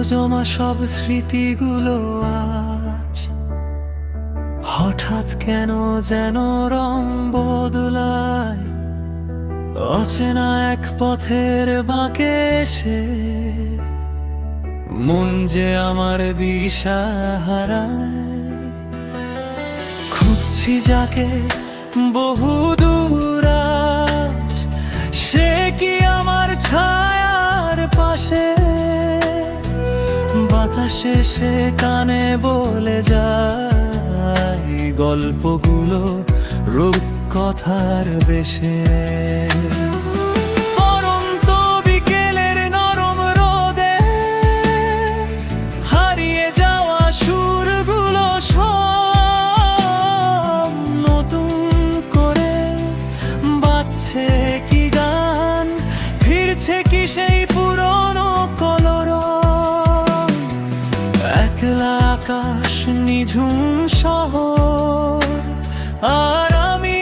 জমা সব স্মৃতিগুলো আজ হঠাৎ কেন যেন রং বদলায়। অচেনা এক পথের বাঁকে এসে মন যে আমার দিশা হারায়। খুঁজছি যাকে বহু দূর আজ, সে কি আমার ছায়ার পাশে? বাতাসে সে কানে বলে যায় গল্পগুলো রূপকথার বেশে। পরন্ত বিকেলের নরম রোদে হারিয়ে যাওয়া সুরগুলো সব নতুন করে বাজছে কি গান, ফিরছে কি সেই পুরনো কলরব। একলা আকাশ নিঝুম শহর, আর আমি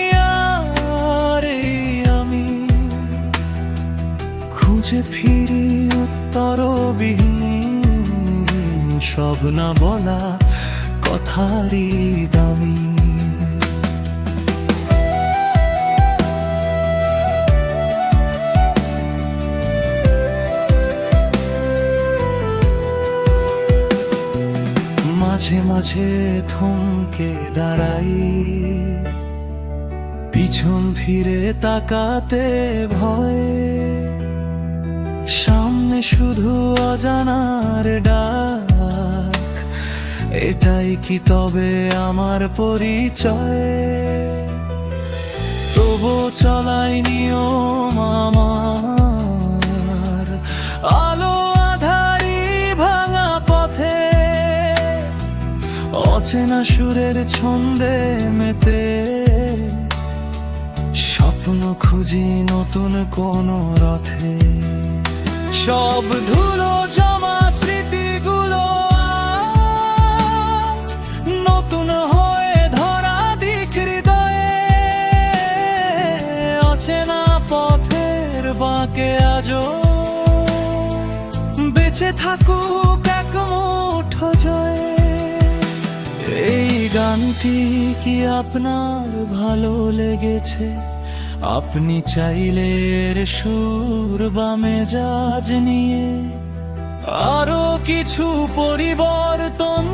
খুঁজে ফিরি উত্তরবিহীন সব না বলা কথারই দামি। মাঝে মাঝে থমকে দাঁড়াই, পিছন ফিরে তাকাতে ভয়। সামনে শুধু অজানার ডাক, এটাই কি তবে আমার পরিচয়? তবু চলাই নিয়ম আমার, আলো আধারি ভাঙা পথে। অচেনা সুরের ছন্দে মেতে স্বপ্ন খুঁজি নতুন কোন রথে। সব ধুলো জমা স্মৃতিগুলো আজ নতুন হয়ে ধরা দিক হৃদয়ে। অচেনা পথের বাঁকে আজও বেঁচে থাকুক এক মুঠো জয়ে। এই গানটি কি আপনার ভালো লেগেছে? আপনি চাইলে এর সুর বা মেজাজ নিয়ে আরো কিছু পরিবর্তন